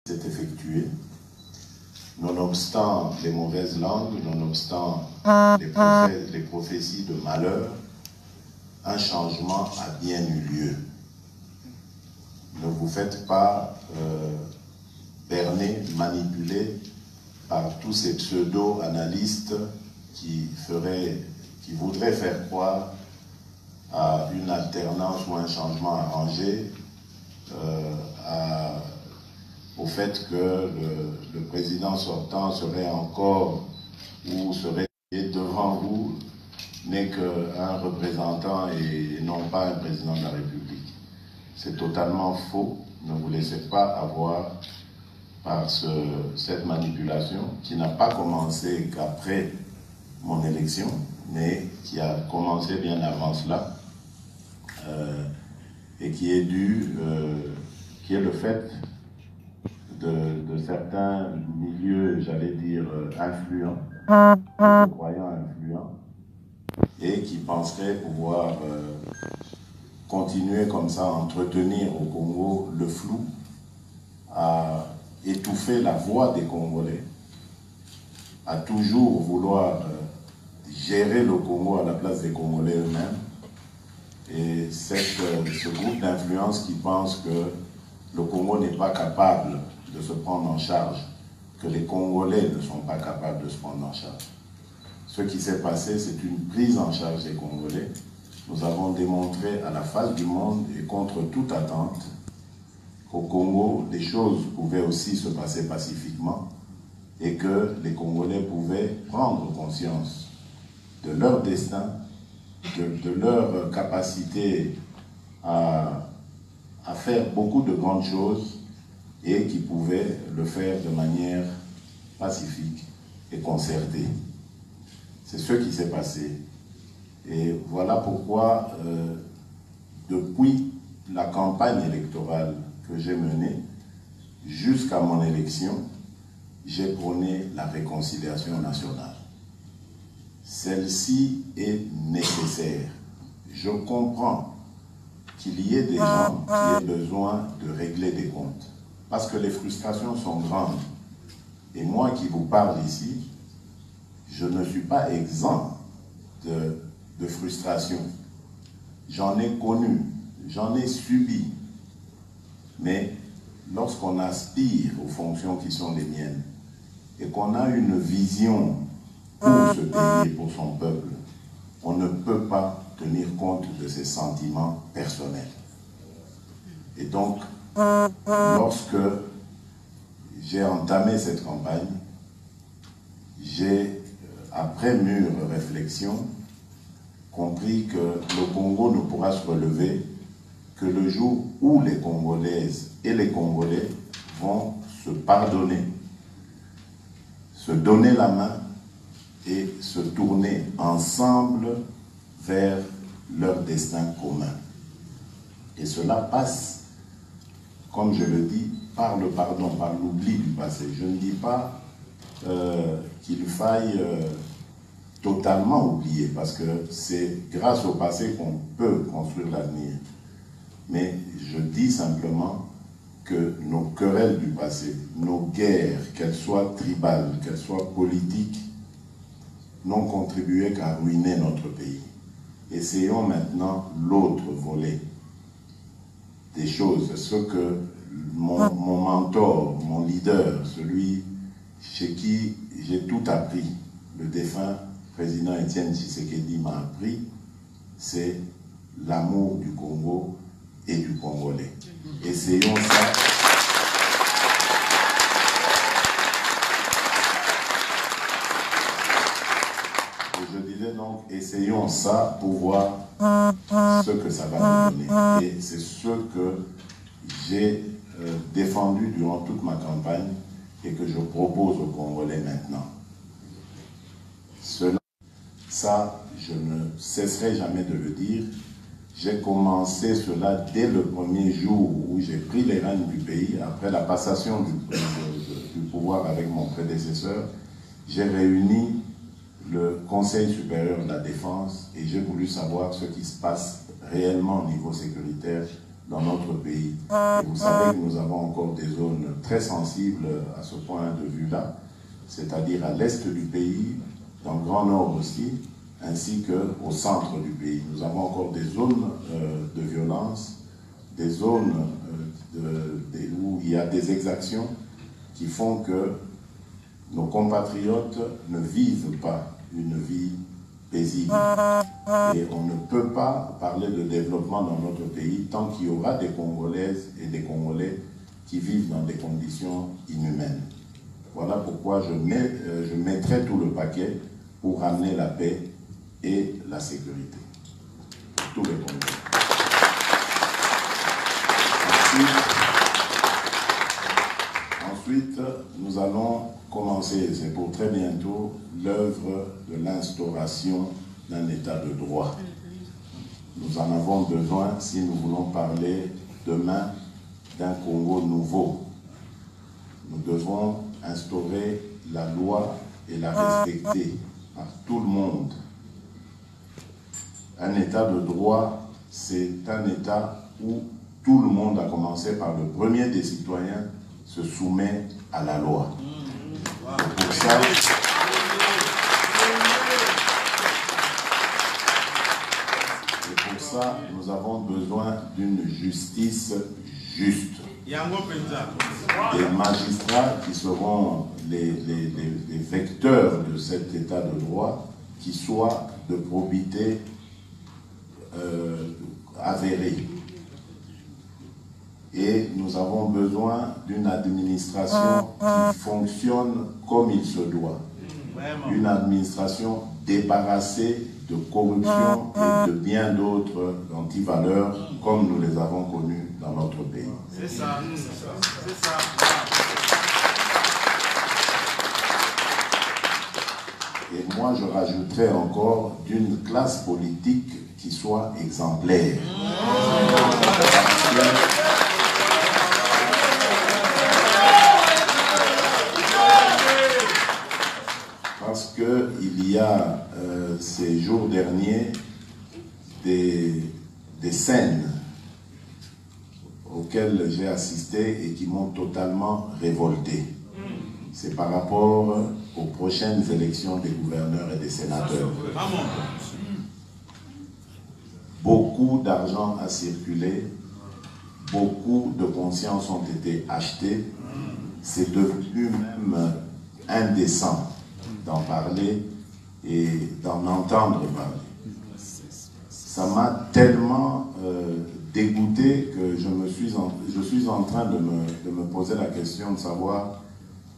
s'est effectué, nonobstant les mauvaises langues, nonobstant les prophéties de malheur, un changement a bien eu lieu. Ne vous faites pas berner, manipuler par tous ces pseudo-analystes qui voudraient faire croire à une alternance ou un changement arrangé, au fait que le président sortant serait encore ou serait devant vous n'est qu'un représentant et non pas un président de la République. C'est totalement faux. Ne vous laissez pas avoir par cette manipulation qui n'a pas commencé qu'après mon élection, mais qui a commencé bien avant cela et qui est qui est le fait de certains milieux, j'allais dire, influents, de croyants influents, et qui penseraient pouvoir continuer comme ça à entretenir au Congo le flou, à étouffer la voix des Congolais, à toujours vouloir gérer le Congo à la place des Congolais eux-mêmes. Et ce groupe d'influence qui pense que le Congo n'est pas capable de se prendre en charge, que les Congolais ne sont pas capables de se prendre en charge. Ce qui s'est passé, c'est une prise en charge des Congolais. Nous avons démontré à la face du monde et contre toute attente qu'au Congo, les choses pouvaient aussi se passer pacifiquement et que les Congolais pouvaient prendre conscience de leur destin, de leur capacité à faire beaucoup de grandes choses et qui pouvaient le faire de manière pacifique et concertée. C'est ce qui s'est passé. Et voilà pourquoi, depuis la campagne électorale que j'ai menée jusqu'à mon élection, j'ai prôné la réconciliation nationale. Celle-ci est nécessaire. Je comprends qu'il y ait des gens qui aient besoin de régler des comptes, parce que les frustrations sont grandes. Et moi qui vous parle ici, je ne suis pas exempt de frustration. J'en ai connu, j'en ai subi. Mais lorsqu'on aspire aux fonctions qui sont les miennes et qu'on a une vision pour ce pays et pour son peuple, on ne peut pas tenir compte de ses sentiments personnels. Et donc, lorsque j'ai entamé cette campagne, j'ai, après mûre réflexion, compris que le Congo ne pourra se relever que le jour où les Congolaises et les Congolais vont se pardonner, se donner la main et se tourner ensemble vers leur destin commun. Et cela passe, comme je le dis, par le pardon, par l'oubli du passé. Je ne dis pas qu'il faille totalement oublier, parce que c'est grâce au passé qu'on peut construire l'avenir. Mais je dis simplement que nos querelles du passé, nos guerres, qu'elles soient tribales, qu'elles soient politiques, n'ont contribué qu'à ruiner notre pays. Essayons maintenant l'autre volet des choses, ce que mon mentor, mon leader, celui chez qui j'ai tout appris, le défunt président Étienne Tshisekedi m'a appris, c'est l'amour du Congo et du Congolais. Essayons ça. Je disais donc, essayons ça pour voir ce que ça va nous donner. Et c'est ce que j'ai défendu durant toute ma campagne et que je propose aux Congolais maintenant. Ça, je ne cesserai jamais de le dire. J'ai commencé cela dès le premier jour où j'ai pris les rênes du pays, après la passation du pouvoir avec mon prédécesseur. J'ai réuni le Conseil supérieur de la défense et j'ai voulu savoir ce qui se passe réellement au niveau sécuritaire dans notre pays. Et vous savez que nous avons encore des zones très sensibles à ce point de vue-là, c'est-à-dire à l'est du pays, dans le Grand Nord aussi, ainsi qu'au centre du pays. Nous avons encore des zones de violence, des zones où il y a des exactions qui font que nos compatriotes ne vivent pas une vie paisible. Et on ne peut pas parler de développement dans notre pays tant qu'il y aura des Congolaises et des Congolais qui vivent dans des conditions inhumaines. Voilà pourquoi je mettrai tout le paquet pour ramener la paix et la sécurité. Tous les Congolais. Ensuite, nous allons commencer, c'est pour très bientôt, l'œuvre de l'instauration d'un état de droit. Nous en avons besoin si nous voulons parler demain d'un Congo nouveau. Nous devons instaurer la loi et la respecter par tout le monde. Un état de droit, c'est un état où tout le monde, à commencer par le premier des citoyens, se soumet à la loi. Et pour ça, nous avons besoin d'une justice juste. Des magistrats qui seront les vecteurs de cet état de droit, qui soient de probité avérée. Et nous avons besoin d'une administration qui fonctionne comme il se doit. Une administration débarrassée de corruption et de bien d'autres antivaleurs comme nous les avons connues dans notre pays. C'est ça, c'est ça. Et moi, je rajouterais encore d'une classe politique qui soit exemplaire. Parce qu'il y a ces jours derniers des scènes auxquelles j'ai assisté et qui m'ont totalement révolté. C'est par rapport aux prochaines élections des gouverneurs et des sénateurs. Beaucoup d'argent a circulé, beaucoup de consciences ont été achetées. C'est devenu même indécent d'en parler et d'en entendre parler. Ça m'a tellement dégoûté que je suis en train de me poser la question de savoir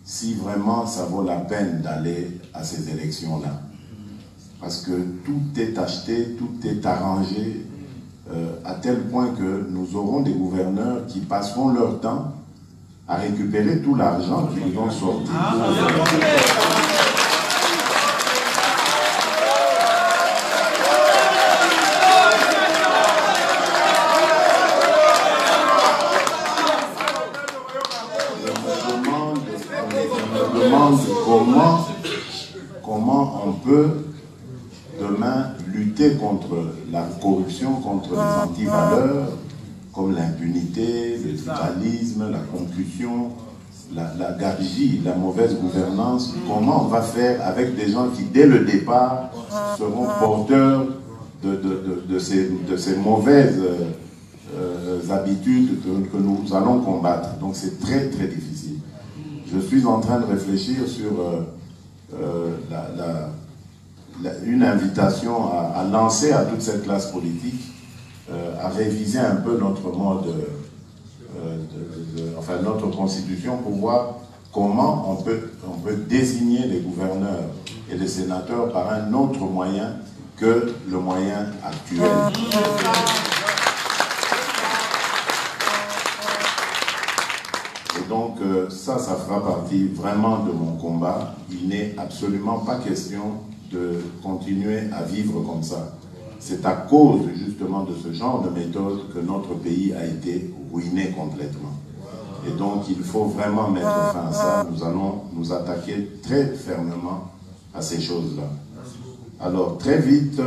si vraiment ça vaut la peine d'aller à ces élections-là. Parce que tout est acheté, tout est arrangé, à tel point que nous aurons des gouverneurs qui passeront leur temps à récupérer tout l'argent qu'ils ont sorti. Je me demande comment on peut demain lutter contre la corruption, contre les antivaleurs, comme l'impunité, le tribalisme, la concussion, la gabegie, la mauvaise gouvernance. Comment on va faire avec des gens qui, dès le départ, seront porteurs de ces mauvaises habitudes que nous allons combattre. Donc c'est très très difficile. Je suis en train de réfléchir sur une invitation à lancer à toute cette classe politique, à réviser un peu notre mode, enfin notre constitution, pour voir comment on peut désigner les gouverneurs et les sénateurs par un autre moyen que le moyen actuel. Et donc ça fera partie vraiment de mon combat. Il n'est absolument pas question de continuer à vivre comme ça. C'est à cause justement de ce genre de méthode que notre pays a été ruiné complètement. Et donc il faut vraiment mettre fin à ça. Nous allons nous attaquer très fermement à ces choses-là. Alors, très vite,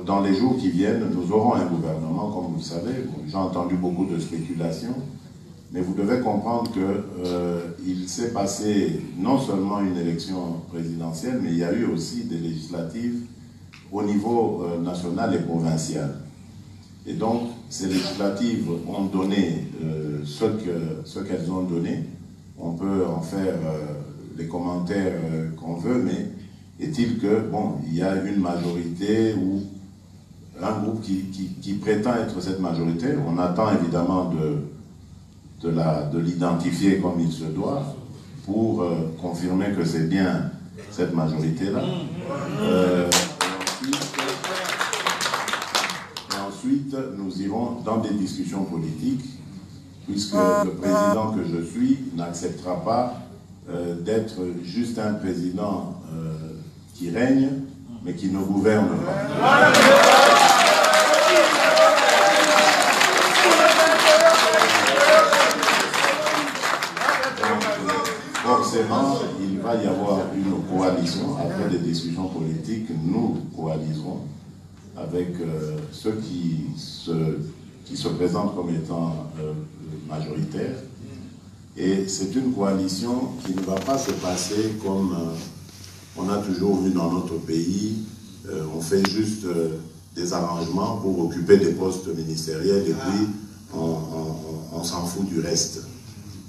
dans les jours qui viennent, nous aurons un gouvernement, comme vous le savez. J'ai entendu beaucoup de spéculations, mais vous devez comprendre qu'il s'est passé non seulement une élection présidentielle, mais il y a eu aussi des législatives au niveau national et provincial. Et donc, ces législatives ont donné ce qu'elles ont donné. On peut en faire les commentaires qu'on veut, mais est-il que, bon, il y a une majorité ou un groupe qui prétend être cette majorité. On attend évidemment de l'identifier comme il se doit pour confirmer que c'est bien cette majorité-là. Ensuite, nous irons dans des discussions politiques, puisque le président que je suis n'acceptera pas d'être juste un président qui règne, mais qui ne gouverne pas. Forcément, il va y avoir une coalition. Après des discussions politiques, nous coaliserons avec ceux qui se présentent comme étant majoritaires. Et c'est une coalition qui ne va pas se passer comme on a toujours vu dans notre pays. On fait juste des arrangements pour occuper des postes ministériels et puis on s'en fout du reste.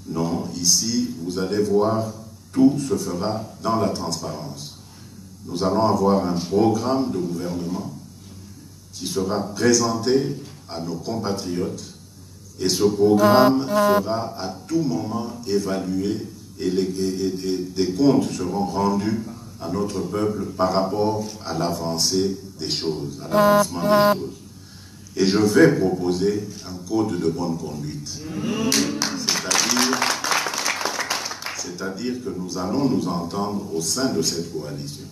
Non, ici, vous allez voir, tout se fera dans la transparence. Nous allons avoir un programme de gouvernement qui sera présenté à nos compatriotes et ce programme sera à tout moment évalué et des comptes seront rendus à notre peuple par rapport à l'avancée des choses, à l'avancement des choses. Et je vais proposer un code de bonne conduite. C'est-à-dire que nous allons nous entendre au sein de cette coalition.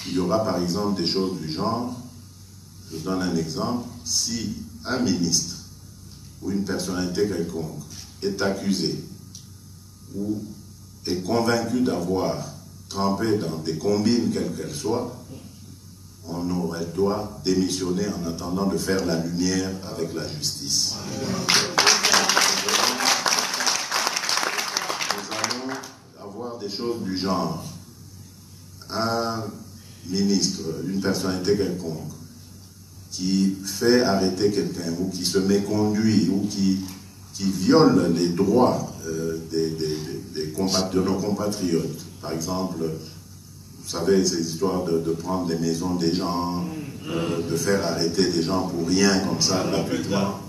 Il y aura par exemple des choses du genre, je donne un exemple, si un ministre ou une personnalité quelconque est accusé ou est convaincu d'avoir trempé dans des combines quelles qu'elles soient, elle doit démissionner en attendant de faire la lumière avec la justice. Nous allons avoir des choses du genre. Un ministre, une personnalité quelconque, qui fait arrêter quelqu'un ou qui se méconduit ou qui viole les droits de nos compatriotes. Par exemple, vous savez, ces histoires de prendre les maisons des gens, de faire arrêter des gens pour rien comme ça, gratuitement,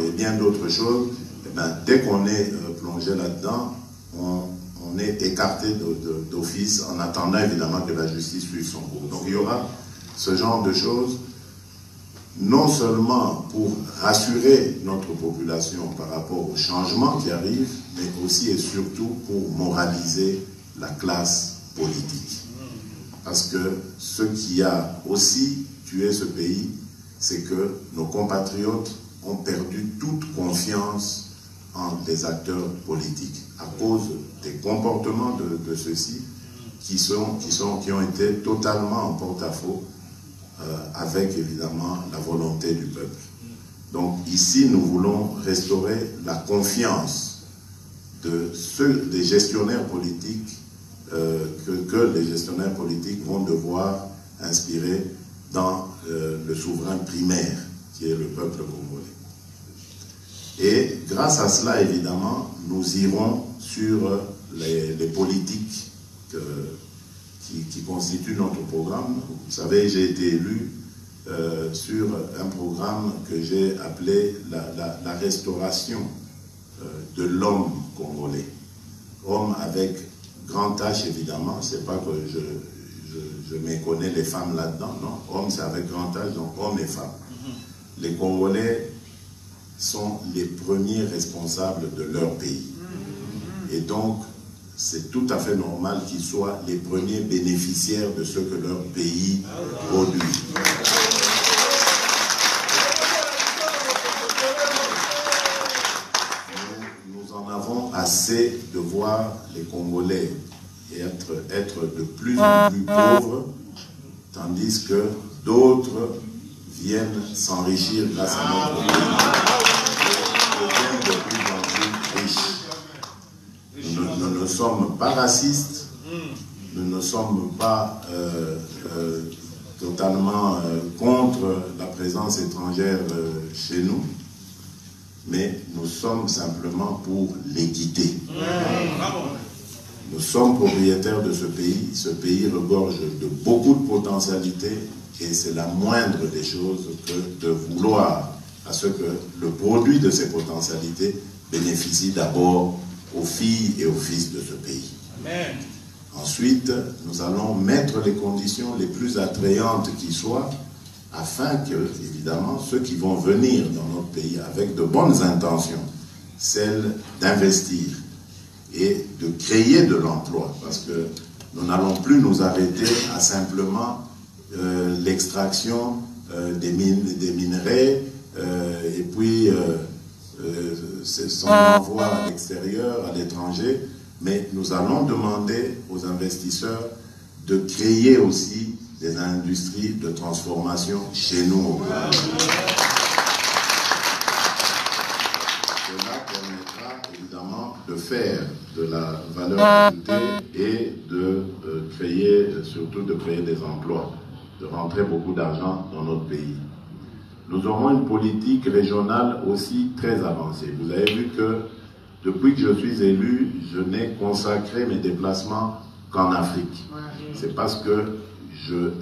et bien d'autres choses. Et bien, dès qu'on est plongé là-dedans, on est écarté d'office en attendant évidemment que la justice suive son cours. Donc il y aura ce genre de choses, non seulement pour rassurer notre population par rapport aux changements qui arrivent, mais aussi et surtout pour moraliser la classe politique. Parce que ce qui a aussi tué ce pays, c'est que nos compatriotes ont perdu toute confiance en les acteurs politiques à cause des comportements de ceux-ci qui ont été totalement en porte-à-faux avec évidemment la volonté du peuple. Donc ici, nous voulons restaurer la confiance des gestionnaires politiques que les gestionnaires politiques vont devoir inspirer dans le souverain primaire, qui est le peuple congolais. Et grâce à cela, évidemment, nous irons sur les politiques qui constituent notre programme. Vous savez, j'ai été élu sur un programme que j'ai appelé la restauration de l'homme congolais. Homme avec grand H, évidemment, c'est pas que je méconnais les femmes là-dedans, non. Homme, c'est avec grand H, donc homme et femme. Les Congolais sont les premiers responsables de leur pays. Et donc, c'est tout à fait normal qu'ils soient les premiers bénéficiaires de ce que leur pays produit. Nous en avons assez de voir les Congolais être de plus en plus pauvres tandis que d'autres viennent s'enrichir grâce à notre pays, deviennent de plus en plus riches. Nous ne sommes pas racistes, nous ne sommes pas totalement contre la présence étrangère chez nous, mais nous sommes simplement pour l'équité. Nous sommes propriétaires de ce pays regorge de beaucoup de potentialités et c'est la moindre des choses que de vouloir à ce que le produit de ces potentialités bénéficie d'abord aux filles et aux fils de ce pays. Amen. Ensuite, nous allons mettre les conditions les plus attrayantes qui soient afin que, évidemment, ceux qui vont venir dans notre pays avec de bonnes intentions, celles d'investir et de créer de l'emploi, parce que nous n'allons plus nous arrêter à simplement l'extraction des minerais et puis son envoi à l'extérieur, à l'étranger, mais nous allons demander aux investisseurs de créer aussi des industries de transformation chez nous au Congo. Cela permettra évidemment de faire de la valeur ajoutée et de créer, surtout de créer des emplois, de rentrer beaucoup d'argent dans notre pays. Nous aurons une politique régionale aussi très avancée. Vous avez vu que depuis que je suis élu, je n'ai consacré mes déplacements qu'en Afrique. C'est parce que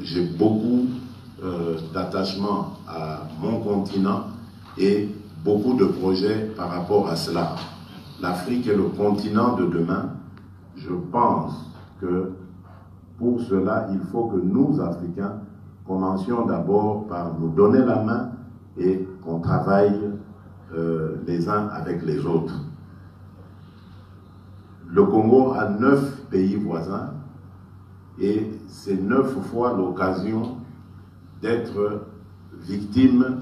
j'ai beaucoup d'attachement à mon continent et beaucoup de projets par rapport à cela. L'Afrique est le continent de demain. Je pense que pour cela, il faut que nous, Africains, commencions d'abord par nous donner la main et qu'on travaille les uns avec les autres. Le Congo a 9 pays voisins et c'est 9 fois l'occasion d'être victime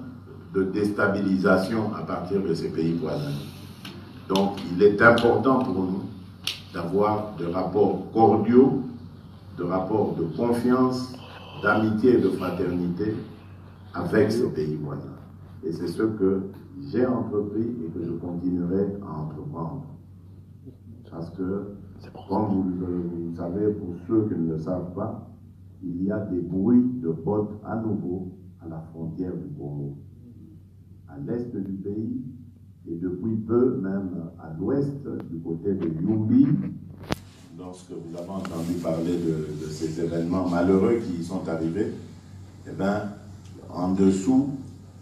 de déstabilisation à partir de ces pays voisins. Donc il est important pour nous d'avoir des rapports cordiaux, de rapports de confiance, d'amitié et de fraternité avec ces pays voisins. Et c'est ce que j'ai entrepris et que je continuerai à entreprendre. Parce que, comme vous le savez, pour ceux qui ne le savent pas, il y a des bruits de bottes à nouveau à la frontière du Congo. À l'est du pays, et depuis peu même à l'ouest, du côté de Yumbi, lorsque vous avez entendu parler de ces événements malheureux qui y sont arrivés, eh bien, en dessous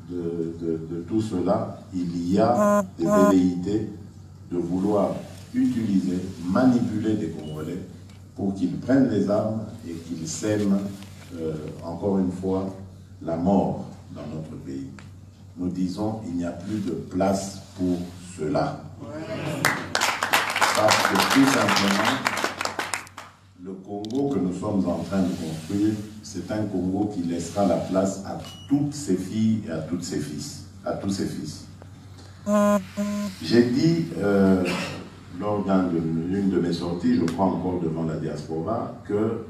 de tout cela, il y a des velléités de vouloir utiliser, manipuler des Congolais pour qu'ils prennent les armes et qu'ils sèment, encore une fois, la mort dans notre pays. Nous disons qu'il n'y a plus de place pour cela. Parce que tout simplement, le Congo que nous sommes en train de construire, c'est un Congo qui laissera la place à toutes ses filles et à tous ses fils. J'ai dit lors d'une de mes sorties, je crois encore devant la diaspora, que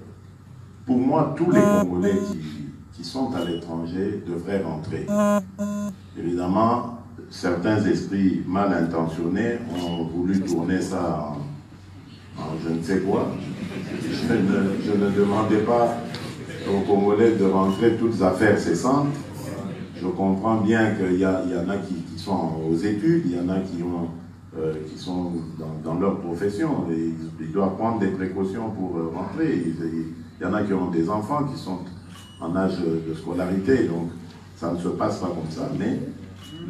pour moi, tous les Congolais qui sont à l'étranger devraient rentrer. Évidemment, certains esprits mal intentionnés ont voulu tourner ça en je ne sais quoi. Je ne demandais pas aux Congolais de rentrer toutes affaires cessantes. Je comprends bien qu'il y en a qui sont aux études, il y en a qui sont dans leur profession et ils doivent prendre des précautions pour rentrer. Il y en a qui ont des enfants qui sont en âge de scolarité, donc ça ne se passe pas comme ça. Mais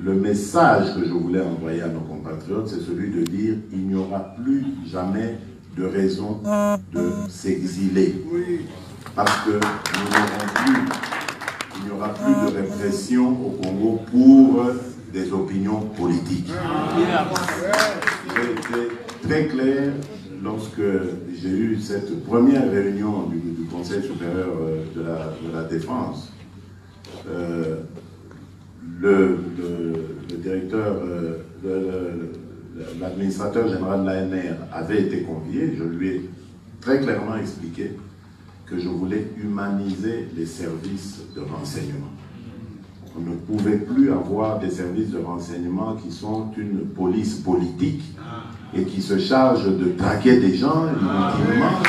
le message que je voulais envoyer à nos compatriotes, c'est celui de dire qu'il n'y aura plus jamais de raison de s'exiler. Parce que il n'y aura plus de répression au Congo pour des opinions politiques. J'ai été très clair lorsque j'ai eu cette première réunion du Conseil supérieur de la défense. Le directeur, l'administrateur général de l'ANR avait été convié. Je lui ai très clairement expliqué que je voulais humaniser les services de renseignement. On ne pouvait plus avoir des services de renseignement qui sont une police politique et qui se chargent de traquer des gens inutilement,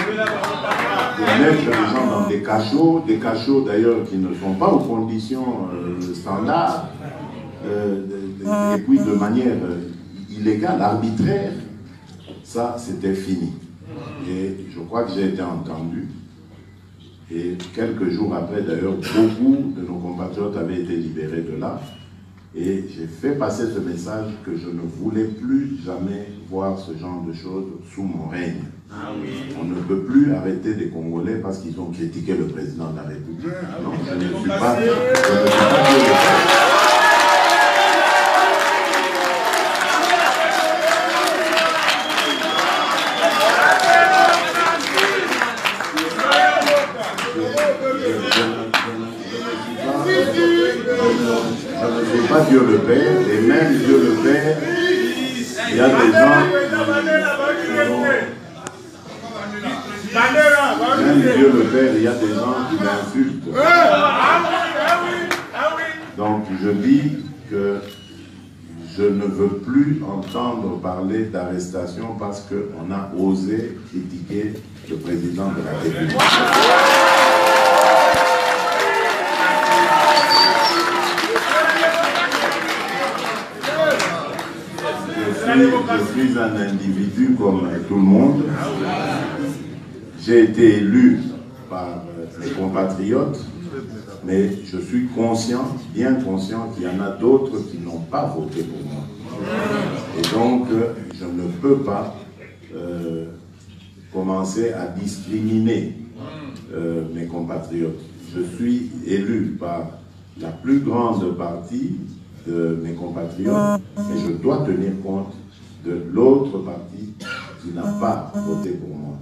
de mettre les gens dans des cachots d'ailleurs qui ne sont pas aux conditions standards, et puis de manière illégale, arbitraire. Ça, c'était fini. Et je crois que j'ai été entendu. Et quelques jours après, d'ailleurs, beaucoup de nos compatriotes avaient été libérés de là. Et j'ai fait passer ce message que je ne voulais plus jamais voir ce genre de choses sous mon règne. On ne peut plus arrêter des Congolais parce qu'ils ont critiqué le président de la République. Non, je ne suis pas... Je ne suis pas Dieu le Père, et même Dieu le Père, il y a des gens, même Dieu le Père, il y a des gens qui m'insultent. Donc je dis que je ne veux plus entendre parler d'arrestation parce qu'on a osé critiquer le président de la République. Je suis un individu comme tout le monde. J'ai été élu par mes compatriotes, mais je suis conscient, bien conscient qu'il y en a d'autres qui n'ont pas voté pour moi. Et donc, je ne peux pas commencer à discriminer mes compatriotes. Je suis élu par la plus grande partie de mes compatriotes, mais je dois tenir compte de l'autre partie qui n'a pas voté pour moi.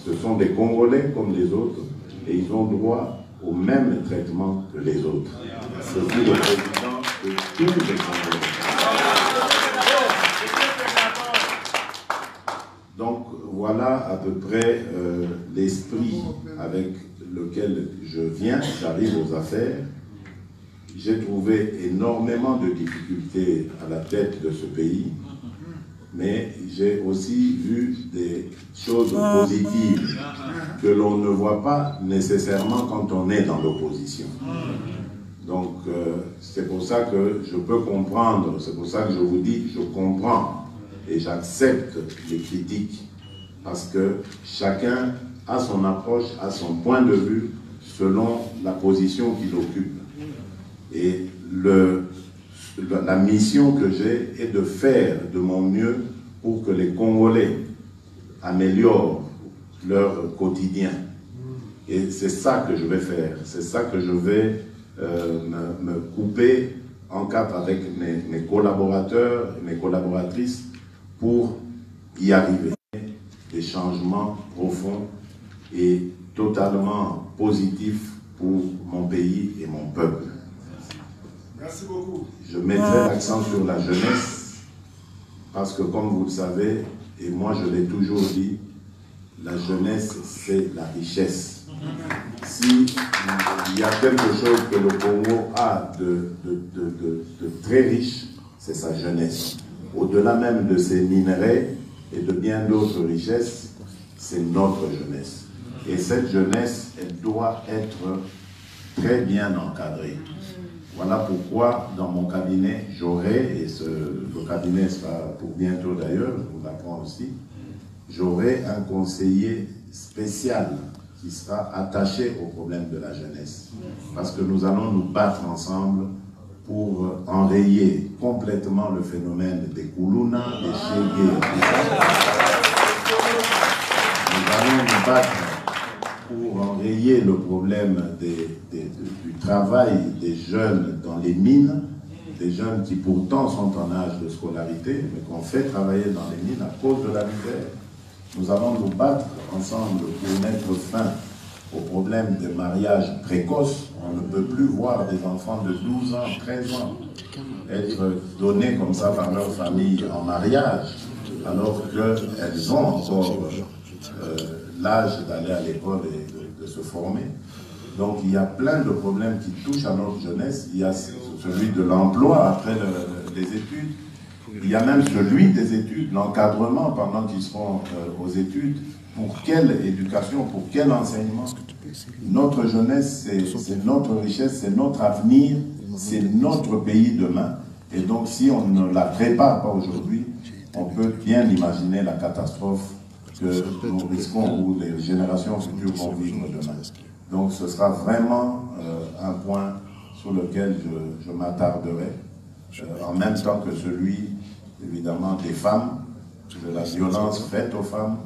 Ce sont des Congolais comme les autres et ils ont droit au même traitement que les autres. Je suis le président de tous les Congolais. Donc voilà à peu près l'esprit avec lequel je viens, j'arrive aux affaires. J'ai trouvé énormément de difficultés à la tête de ce pays, mais j'ai aussi vu des choses positives que l'on ne voit pas nécessairement quand on est dans l'opposition. Donc c'est pour ça que je peux comprendre, c'est pour ça que je vous dis, je comprends et j'accepte les critiques, parce que chacun a son approche, a son point de vue selon la position qu'il occupe. Et la mission que j'ai est de faire de mon mieux pour que les Congolais améliorent leur quotidien. Et c'est ça que je vais faire, c'est ça que je vais me couper en quatre avec mes collaborateurs, mes collaboratrices pour y arriver. Des changements profonds et totalement positifs pour mon pays et mon peuple. Merci beaucoup. Je mettrai l'accent sur la jeunesse parce que, comme vous le savez, et moi je l'ai toujours dit, la jeunesse c'est la richesse. Si il y a quelque chose que le Congo a de très riche, c'est sa jeunesse. Au-delà même de ses minerais et de bien d'autres richesses, c'est notre jeunesse. Et cette jeunesse, elle doit être très bien encadrée. Voilà pourquoi, dans mon cabinet, j'aurai, et le cabinet sera pour bientôt d'ailleurs, je vous l'apprends aussi, j'aurai un conseiller spécial qui sera attaché au problème de la jeunesse. Parce que nous allons nous battre ensemble pour enrayer complètement le phénomène des Koulouna, des Chégué. Nous allons nous battre pour enrayer le problème du travail des jeunes dans les mines, des jeunes qui pourtant sont en âge de scolarité, mais qu'on fait travailler dans les mines à cause de la misère. Nous allons nous battre ensemble pour mettre fin au problème des mariages précoces. On ne peut plus voir des enfants de 12 ans, 13 ans être donnés comme ça par leur famille en mariage, alors qu'elles ont encore l'âge d'aller à l'école et de se former. Donc il y a plein de problèmes qui touchent à notre jeunesse. Il y a celui de l'emploi après les études. Il y a même celui des études, l'encadrement pendant qu'ils seront aux études. Pour quelle éducation, pour quel enseignement? Notre jeunesse, c'est notre richesse, c'est notre avenir, c'est notre pays demain. Et donc si on ne la prépare pas aujourd'hui, on peut bien imaginer la catastrophe que nous risquons ou les générations futures vont vivre demain. Donc ce sera vraiment un point sur lequel je m'attarderai, en même temps que celui, évidemment, des femmes, de la violence faite aux femmes,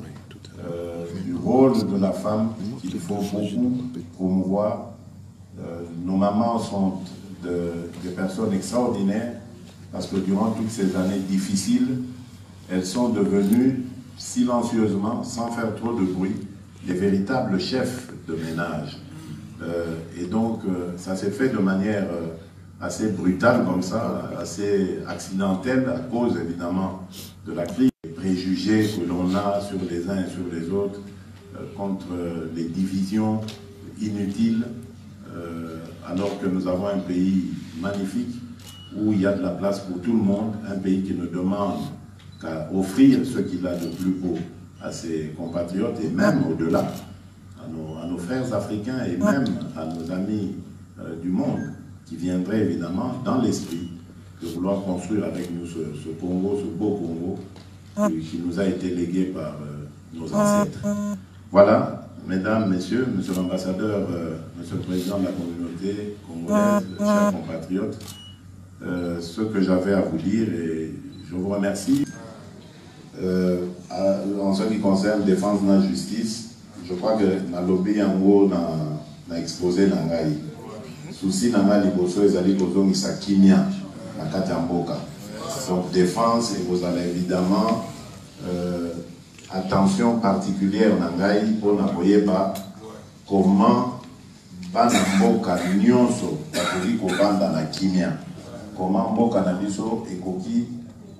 du rôle de la femme qu'il faut beaucoup promouvoir. Nos mamans sont des personnes extraordinaires parce que durant toutes ces années difficiles, elles sont devenues silencieusement, sans faire trop de bruit, des véritables chefs de ménage. Et donc, ça s'est fait de manière assez brutale comme ça, assez accidentelle, à cause évidemment de la crise, des préjugés que l'on a sur les uns et sur les autres, contre les divisions inutiles, alors que nous avons un pays magnifique où il y a de la place pour tout le monde, un pays qui ne demande qu'à offrir ce qu'il a de plus beau à ses compatriotes et même au-delà, à nos frères africains et même à nos amis du monde qui viendraient évidemment dans l'esprit de vouloir construire avec nous ce Congo, ce beau Congo qui nous a été légué par nos ancêtres. Voilà, mesdames, messieurs, monsieur l'ambassadeur, monsieur le président de la communauté congolaise, chers compatriotes, ce que j'avais à vous dire et je vous remercie. En ce qui concerne défense de la justice, je crois que dans le lobby en haut, dans exposé dans Ngai, souci dans Ngai liboso ezali kozongi sakimia na kati ya mboka. Donc défense et vous allez évidemment attention particulière dans Ngai pour n'avoir pas comment bana mboka nyonso bakoli kobanda na kimia. Comment mboka na biso ekoki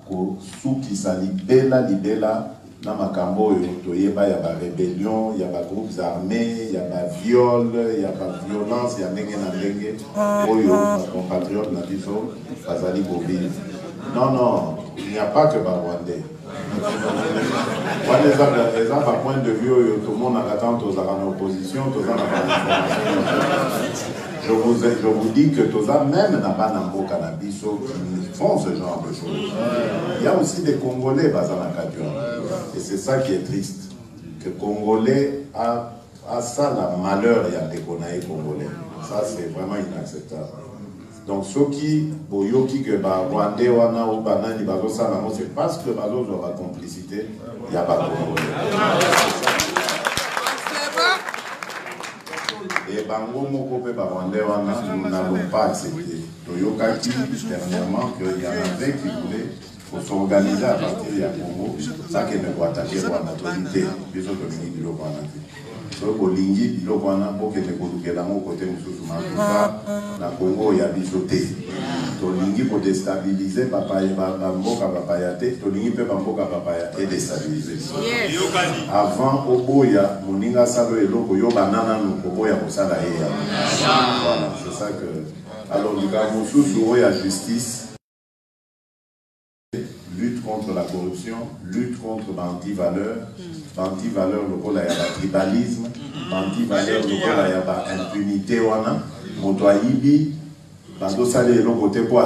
kosukisa libela na makambo oyo toyeba ya ba rébellion, ya ba groupes armés, ya ba viol, ya ba violence, ya ndenge na ndenge oyo ba compatriotes na biso bazali kobila. Non, non, il n'y a pas que ba Rwandais. Les gens par point de vue oyo tout le monde attend aux en opposition, tous en je vous dis que tous même n'a pas n'ambo cannabiso qui font ce genre de choses. Il y a aussi des Congolais basés dans et c'est ça qui est triste. Que Congolais a ça la malheur et a déconné Congolais. Ça c'est vraiment inacceptable. Donc ceux qui boyoki que Rwandais wana ou banani bazo ça c'est parce que bazo aura complicité, il n'y a pas de Congolais. Et Bango Moko pe Rwandais wana nous n'avons pas accepté. Toyokaki dernièrement qu'il y en avait qui voulaient s'organiser à partir du Congo, ça qui ne doit attaquer Rwanda autorité, les autres communautés de Rwanda. Donc au Lingi, il y a un peu de côté na Congo il y a bisoté. Tolingi pour déstabiliser papa et mboka papa yate, tolingi pe mboka papa yate déstabiliser. Avant oboya moninga salo eloko yo banana no oboya kosala eya. Voilà, c'est ça que alors du cas mususu ya justice, lutte contre la corruption, lutte contre l'anti-valeur, l'anti-valeur lokola ya tribalisme, l'anti-valeur lokola ya impunité wana, moto ayibi, bazo sale eloko te po